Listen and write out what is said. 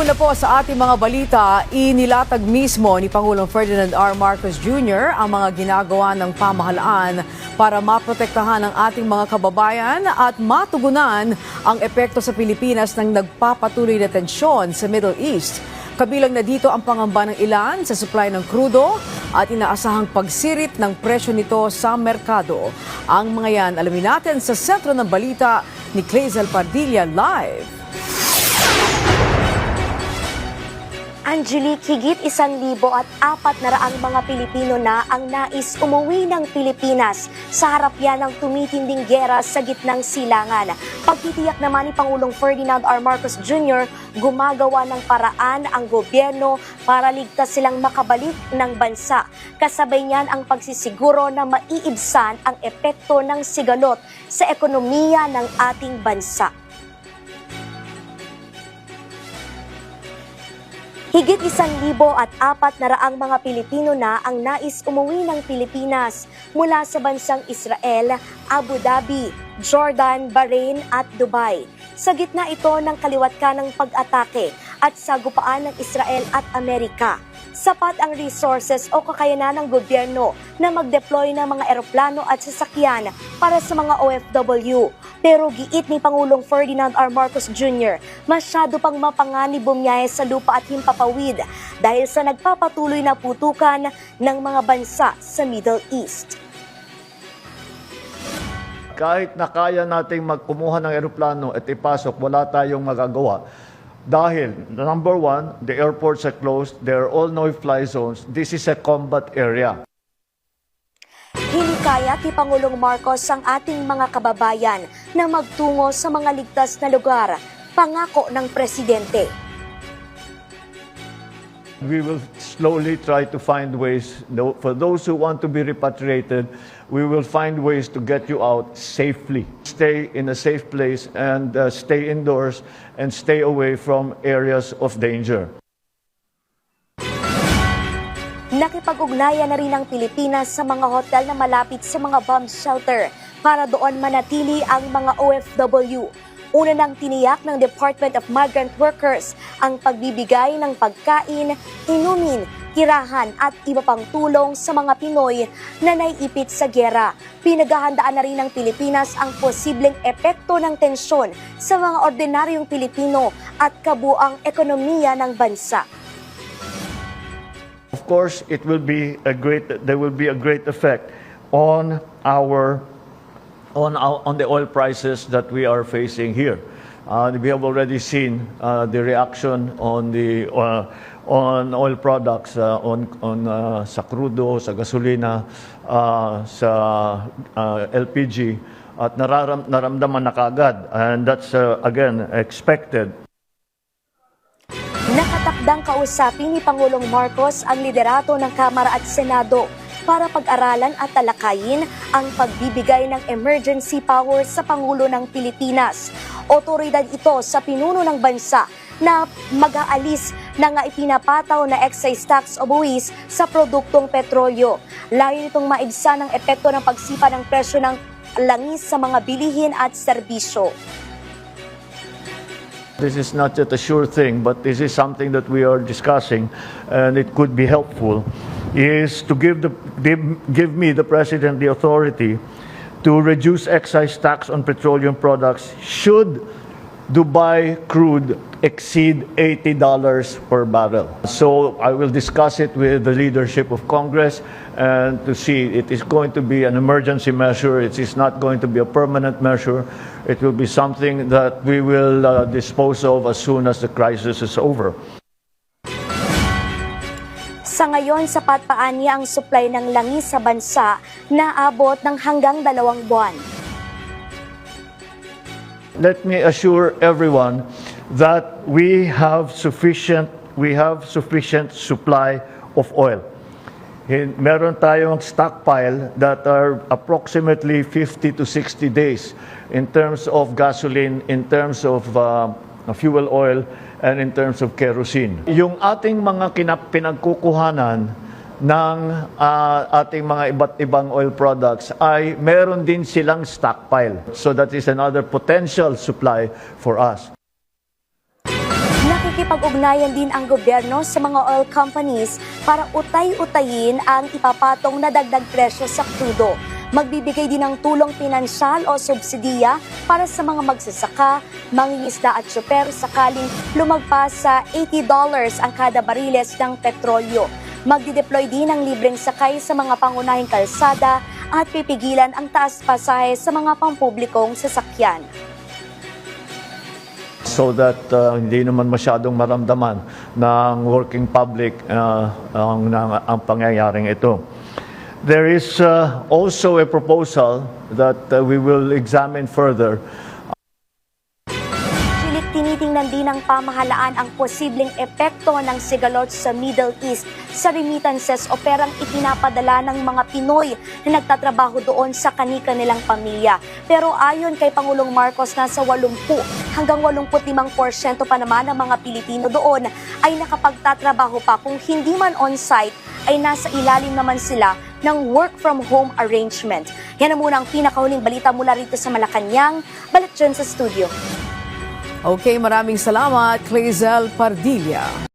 Una po sa ating mga balita, inilatag mismo ni Pangulong Ferdinand R. Marcos Jr. ang mga ginagawa ng pamahalaan para maprotektahan ang ating mga kababayan at matugunan ang epekto sa Pilipinas ng nagpapatuloy na tensyon sa Middle East. Kabilang na dito ang pangamba ng ilan sa supply ng krudo at inaasahang pagsirit ng presyo nito sa merkado. Ang mga yan alamin natin sa sentro ng balita ni Clazel Padilla live. Angelique, higit 1,400 mga Pilipino na ang nais umuwi ng Pilipinas sa harap yan ng tumitinding giyera sa gitnang silangan. Pagtitiyak naman ni Pangulong Ferdinand R. Marcos Jr., gumagawa ng paraan ang gobyerno para ligtas silang makabalik ng bansa. Kasabay niyan ang pagsisiguro na maiibsan ang epekto ng sigalot sa ekonomiya ng ating bansa. Higit 1,400 mga Pilipino na ang nais umuwi ng Pilipinas mula sa bansang Israel, Abu Dhabi, Jordan, Bahrain at Dubai. Sa gitna ito ng kaliwat ka ng pag-atake at sagupaan ng Israel at Amerika. Sapat ang resources o kakayanan ng gobyerno na mag-deploy ng mga eroplano at sasakyan para sa mga OFW. Pero giit ni Pangulong Ferdinand R. Marcos Jr., masyado pang mapanganib bumiyahe sa lupa at himpapawid dahil sa nagpapatuloy na putukan ng mga bansa sa Middle East. Kahit na kaya nating magkumuha ng eroplano at ipasok, wala tayong magagawa. Dahil, number one, the airports are closed, there are all no-fly zones. This is a combat area. Hinikayat ni Pangulong Marcos ang ating mga kababayan na magtungo sa mga ligtas na lugar. Pangako ng Presidente. We will slowly try to find ways. For those who want to be repatriated, we will find ways to get you out safely. Stay in a safe place and stay indoors and stay away from areas of danger. Nakipag-ugnayan na rin ang Pilipinas sa mga hotel na malapit sa mga bomb shelter para doon manatili ang mga OFW. Una nang tiniyak ng Department of Migrant Workers ang pagbibigay ng pagkain, inumin, tirahan at iba pang tulong sa mga Pinoy na naiipit sa giyera. Pinaghahandaan na rin ng Pilipinas ang posibleng epekto ng tensyon sa mga ordinaryong Pilipino at kabuang ekonomiya ng bansa. Of course, there will be a great effect on the oil prices that we are facing here. We have already seen the reaction on oil products, sa crudo, sa gasolina, sa LPG, at naramdaman na kaagad, and that's again expected. Nakatakdang kausapin ni Pangulong Marcos ang liderato ng Kamara at Senado para pag-aralan at talakayin ang pagbibigay ng emergency powers sa Pangulo ng Pilipinas. Otoridad ito sa pinuno ng bansa na mag-aalis ng ipinapataw na excise tax o buwis sa produktong petrolyo. Layo nitong maibsan ang epekto ng pagsipa ng presyo ng langis sa mga bilihin at serbisyo. This is not just a sure thing, but this is something that we are discussing, and it could be helpful, is to give me, the President, the authority to reduce excise tax on petroleum products should Dubai crude exceed $80 per barrel. So I will discuss it with the leadership of Congress and to see it is going to be an emergency measure. It is not going to be a permanent measure. It will be something that we will dispose of as soon as the crisis is over. Sa ngayon, sapat pa niya ang supply ng langis sa bansa na abot ng hanggang 2 buwan. Let me assure everyone that we have sufficient supply of oil. Meron tayong stockpile that are approximately 50 to 60 days in terms of gasoline, in terms of fuel oil, and in terms of kerosene. Yung ating mga pinagkukuhanan ng ating mga iba't ibang oil products ay meron din silang stockpile. So that is another potential supply for us. Makikipag-ugnayan din ang gobyerno sa mga oil companies para utay-utayin ang ipapatong na dagdag presyo sa krudo. Magbibigay din ng tulong pinansyal o subsidiya para sa mga magsasaka, mangingisda at tsuper sakaling lumagpas sa $80 ang kada bariles ng petrolyo. Magdideploy din ng libreng sakay sa mga pangunahing kalsada at pipigilan ang taas pasahe sa mga pampublikong sasakyan. So that hindi naman masyadong maramdaman ng working public ang pangyayaring ito. There is also a proposal that we will examine further. Tinitingnan din ng pamahalaan ang posibleng epekto ng sigalot sa Middle East sa remittances o perang ipinapadala ng mga Pinoy na nagtatrabaho doon sa kani-kanilang pamilya. Pero ayon kay Pangulong Marcos, nasa 80 hanggang 85% pa naman ng mga Pilipino doon ay nakapagtatrabaho pa. Kung hindi man on-site, ay nasa ilalim naman sila ng work-from-home arrangement. Yan ang muna ang pinakahuling balita mula rito sa Malacanang. Balik dyan sa studio. Okay, maraming salamat, Clazel Pardilla.